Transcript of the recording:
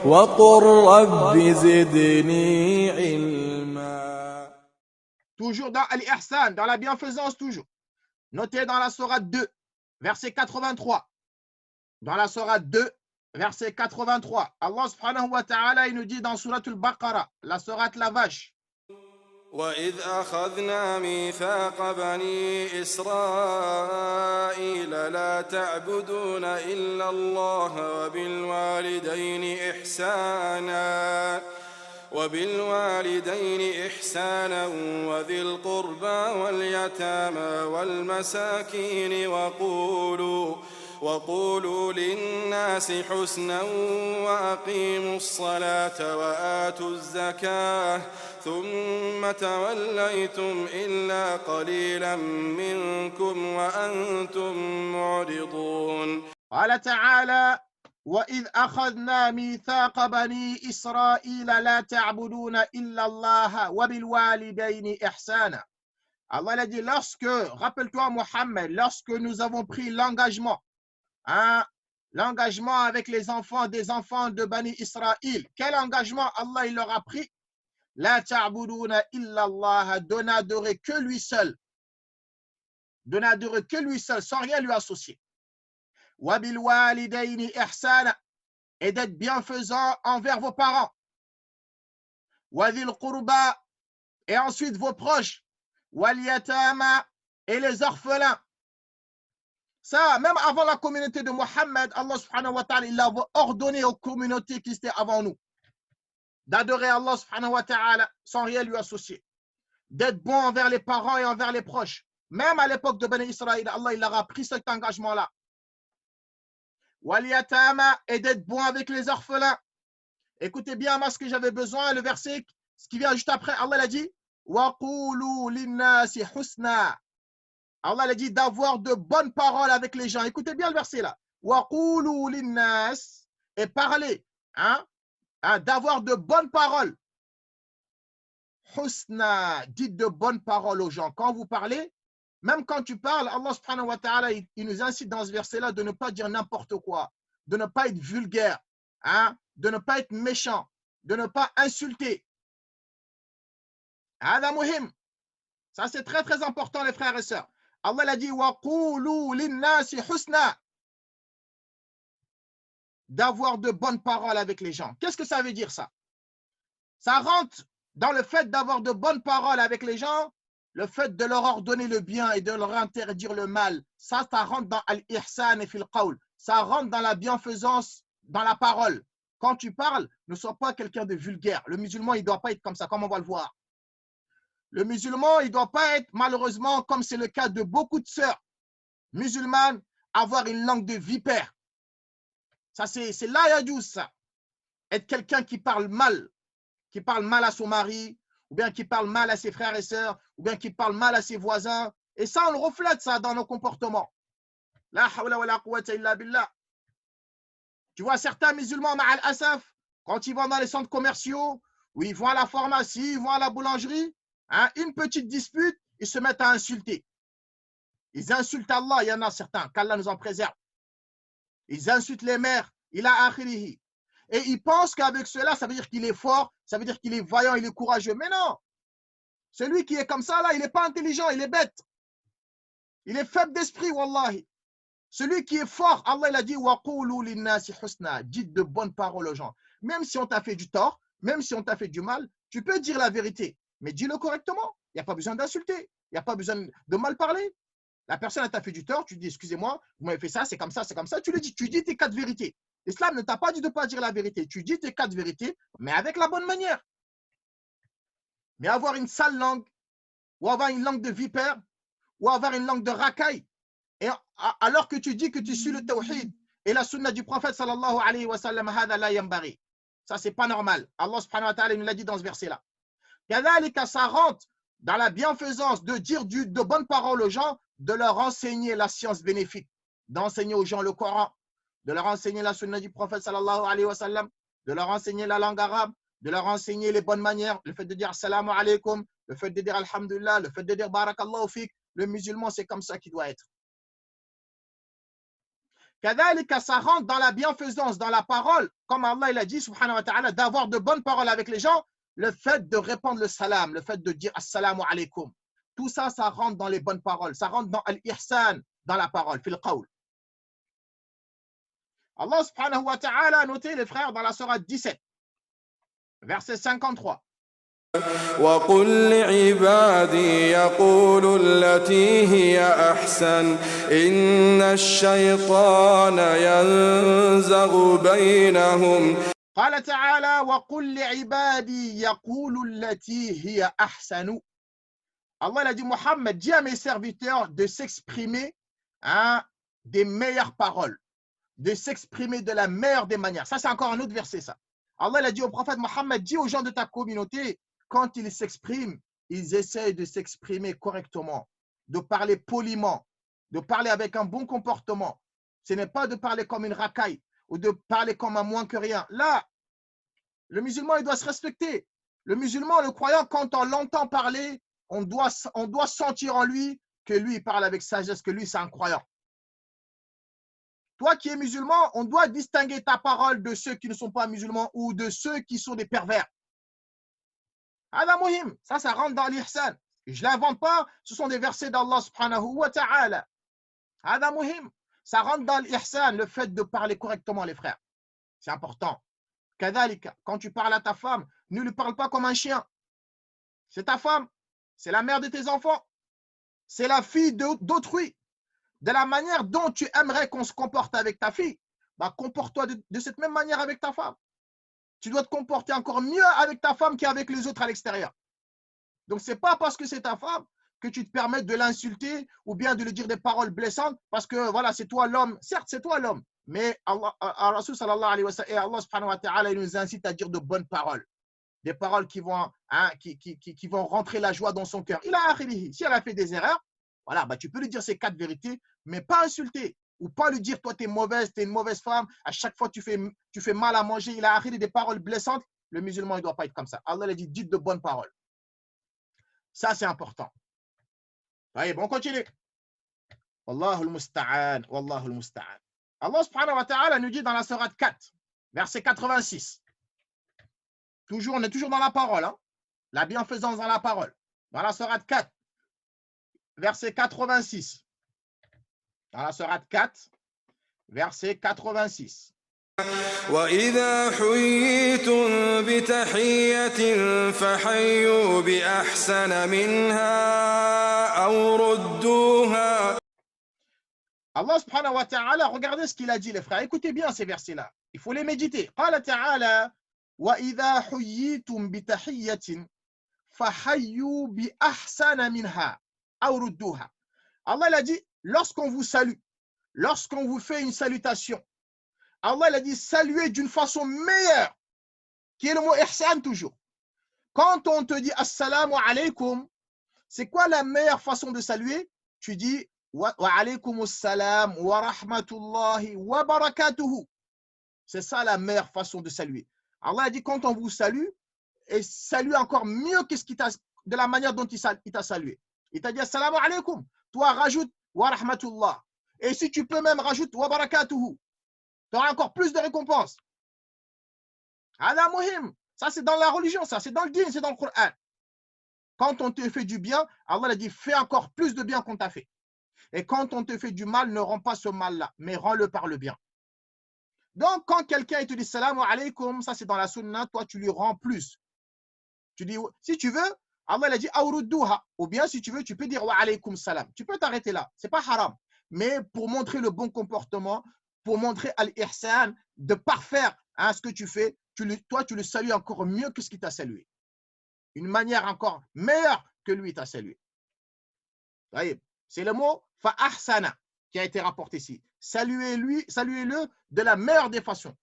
وقل رب زدني علما. Toujours dans Al-Ihsan, dans la bienfaisance toujours. Notez dans la sourate 2, verset 83. Dans la sourate 2, verset 83. Allah subhanahu wa ta'ala, il nous dit dans sourate Al-Baqarah, la sourate la vache. وإذ أخذنا ميثاق بني إسرائيل لا تعبدون إلا الله وبالوالدين إحسانا وذي القربى واليتامى والمساكين وقولوا للناس حسنا وأقيموا الصلاة وآتوا الزكاة ثم توليتم إلا قليلا منكم وأنتم معرضون. قال تعالى وإذ أخذنا ميثاق بني إسرائيل لا تعبدون إلا الله وبالوالدين إحسانا. Allah a dit rappelle-toi Mohammed, lorsque nous avons pris l'engagement, l'engagement avec les enfants des enfants de Bani Israël. Quel engagement Allah il leur a pris? La ta'buduna illa Allah, de n'adorer que lui seul. De n'adorer que lui seul, sans rien lui associer. Wa bil walidayni ihsana, et d'être bienfaisant envers vos parents. Wa dhil qurba, et ensuite vos proches. Wal yatama, et les orphelins. Ça, même avant la communauté de Mohammed, Allah subhanahu wa ta'ala, il a ordonné aux communautés qui étaient avant nous d'adorer Allah subhanahu wa ta'ala sans rien lui associer, d'être bon envers les parents et envers les proches. Même à l'époque de Bani Israël, Allah il leur a pris cet engagement-là. Wal yatama, et d'être bon avec les orphelins. Écoutez bien moi ce que j'avais besoin, le verset, ce qui vient juste après, Allah a dit wa qulu linnasi husna. Allah a dit d'avoir de bonnes paroles avec les gens. Écoutez bien le verset là. Wa qulu linnas, et parler, d'avoir de bonnes paroles. Husna, dites de bonnes paroles aux gens. Quand vous parlez, même quand tu parles, Allah subhanahu wa ta'ala, il nous incite dans ce verset-là de ne pas dire n'importe quoi, de ne pas être vulgaire, de ne pas être méchant, de ne pas insulter. Hada muhim. Ça, c'est très, très important, les frères et sœurs. Allah a dit wa qulu linnasi husna, d'avoir de bonnes paroles avec les gens. Qu'est-ce que ça veut dire ça? Ça rentre dans le fait d'avoir de bonnes paroles avec les gens, le fait de leur ordonner le bien et de leur interdire le mal. Ça rentre dans al-ihsan et fil qawl. Ça rentre dans la bienfaisance, dans la parole. Quand tu parles, ne sois pas quelqu'un de vulgaire. Le musulman, il ne doit pas être comme ça, comme on va le voir. Le musulman, il ne doit pas être, malheureusement, comme c'est le cas de beaucoup de sœurs musulmanes, avoir une langue de vipère. Ça, c'est là, yadouz, ça. Être quelqu'un qui parle mal à son mari, ou bien qui parle mal à ses frères et sœurs, ou bien qui parle mal à ses voisins. Et ça, on le reflète, ça, dans nos comportements. La hawla wa la quwwata illa billah. Tu vois, certains musulmans, ma'al asaf, quand ils vont dans les centres commerciaux, ou ils vont à la pharmacie, ils vont à la boulangerie, une petite dispute, ils se mettent à insulter. Ils insultent Allah, il y en a certains, qu'Allah nous en préserve. Ils insultent les mères, il a akhirihi. Et ils pensent qu'avec cela, ça veut dire qu'il est fort, ça veut dire qu'il est vaillant, il est courageux. Mais non, celui qui est comme ça, là, il n'est pas intelligent, il est bête. Il est faible d'esprit, wallahi. Celui qui est fort, Allah il a dit wa qulu linnasi husna, dites de bonnes paroles aux gens. Même si on t'a fait du tort, même si on t'a fait du mal, tu peux dire la vérité, mais dis-le correctement. Il n'y a pas besoin d'insulter, il n'y a pas besoin de mal parler. La personne t'a fait du tort, tu dis excusez-moi, vous m'avez fait ça, c'est comme ça, tu le dis, tu dis tes 4 vérités. L'islam ne t'a pas dit de ne pas dire la vérité, tu dis tes 4 vérités, mais avec la bonne manière. Mais avoir une sale langue, ou avoir une langue de vipère, ou avoir une langue de racaille, et alors que tu dis que tu suis le tawhid et la sunna du prophète sallallahu alayhi wa sallam, hada la yambari. Ça, c'est pas normal. Allah subhanahu wa ta'ala nous l'a dit dans ce verset-là. Ça rentre dans la bienfaisance de dire de bonnes paroles aux gens, de leur enseigner la science bénéfique, d'enseigner aux gens le Coran, de leur enseigner la sunna du prophète sallallahu alayhi wa sallam, de leur enseigner la langue arabe, de leur enseigner les bonnes manières, le fait de dire assalamu alaykum, le fait de dire alhamdulillah, le fait de dire barakallahu fik. Le musulman, c'est comme ça qu'il doit être. Kadhalika, ça rentre dans la bienfaisance, dans la parole, comme Allah il a dit, subhanahu wa ta'ala, d'avoir de bonnes paroles avec les gens, le fait de répandre le salam, le fait de dire assalamu alaikum. Tout ça, ça rentre dans les bonnes paroles. Ça rentre dans al-ihsan, dans la parole, fil qawl. Allah subhanahu wa ta'ala a noté, les frères, dans la sourate 17, verset 53. وقل لعبادي يقولوا التي هي أحسن إن الشيطان ينزغ بينهم قال تعالى وقل لعبادي يقولوا التي هي أحسن. Allah a dit, Mohammed, dis à mes serviteurs de s'exprimer des meilleures paroles, de s'exprimer de la meilleure des manières. Ça, c'est encore un autre verset, ça. Allah a dit au prophète Mohammed, dis aux gens de ta communauté, quand ils s'expriment, ils essayent de s'exprimer correctement, de parler poliment, de parler avec un bon comportement. Ce n'est pas de parler comme une racaille ou de parler comme un moins que rien. Là, le musulman, il doit se respecter. Le musulman, le croyant, quand on l'entend parler, on doit sentir en lui que lui, il parle avec sagesse, que lui, c'est un croyant. Toi qui es musulman, on doit distinguer ta parole de ceux qui ne sont pas musulmans ou de ceux qui sont des pervers. Ça rentre dans l'ihsan. Je ne l'invente pas, ce sont des versets d'Allah subhanahu wa ta'ala. Ça rentre dans l'ihsan, le fait de parler correctement, les frères. C'est important. Kadhalika, quand tu parles à ta femme, ne lui parle pas comme un chien. C'est ta femme, c'est la mère de tes enfants, c'est la fille d'autrui. De la manière dont tu aimerais qu'on se comporte avec ta fille, bah, comporte-toi de cette même manière avec ta femme. Tu dois te comporter encore mieux avec ta femme qu'avec les autres à l'extérieur. Donc, ce n'est pas parce que c'est ta femme que tu te permets de l'insulter ou bien de lui dire des paroles blessantes parce que voilà, c'est toi l'homme. Certes, c'est toi l'homme, mais Allah, Rasul sallallahu alayhi wa sallam, et Allah subhanahu wa ta'ala, il nous incite à dire de bonnes paroles. Des paroles qui vont rentrer la joie dans son cœur. Si elle a fait des erreurs, voilà, bah, tu peux lui dire ces 4 vérités, mais pas insulter. Ou pas lui dire, toi, tu es mauvaise, tu es une mauvaise femme, à chaque fois, tu fais mal à manger. Il a des paroles blessantes. Le musulman, il ne doit pas être comme ça. Allah a dit, dites de bonnes paroles. Ça, c'est important. Allez, bon, on continue. Wallahu al-musta'an, wallahu al-musta'an. Allah subhanahu wa ta'ala nous dit dans la sourate 4, verset 86. On est toujours dans la parole, hein? La bienfaisance dans la parole. Dans la sourate 4, verset 86. Dans la sourate 4, verset 86. وإذا حييتم بتحية فحيوا بأحسن منها أو ردوها. Allah subhanahu wa ta'ala, regardez ce qu'il a dit, les frères. Écoutez bien ces versets-là. Il faut les méditer. قال تعالى وإذا حييتم بتحية فحيوا بأحسن منها أو ردوها. Allah a dit, lorsqu'on vous salue, lorsqu'on vous fait une salutation, Allah a dit saluer d'une façon meilleure, qui est le mot ihsan toujours. Quand on te dit assalamu alaikum, c'est quoi la meilleure façon de saluer? Tu dis wa alaykum assalam wa rahmatullahi wa barakatuhu. C'est ça la meilleure façon de saluer. Allah a dit quand on vous salue, et salue encore mieux que de la manière dont il t'a salué. Il t'a dit assalamu alaikum. Toi, rajoute wa rahmatullah. Et si tu peux même, rajoute wa barakatuhu. Tu auras encore plus de récompenses. Hada muhim. Ça, c'est dans la religion, ça. C'est dans le din, c'est dans le Coran. Quand on te fait du bien, Allah a dit fais encore plus de bien qu'on t'a fait. Et quand on te fait du mal, ne rends pas ce mal-là, mais rends-le par le bien. Donc, quand quelqu'un te dit salam alaykum, ça c'est dans la sunna, toi tu lui rends plus. Tu dis, si tu veux, Allah a dit awrudduha. Ou bien si tu veux, tu peux dire wa alaykum salam. Tu peux t'arrêter là. Ce n'est pas haram. Mais pour montrer le bon comportement, pour montrer al-ihsan, de parfaire ce que tu fais, toi tu le salues encore mieux que ce qu'il t'a salué. Une manière encore meilleure que lui t'a salué. C'est le mot fa'ahsana qui a été rapporté ici. Saluez-le de la meilleure des façons.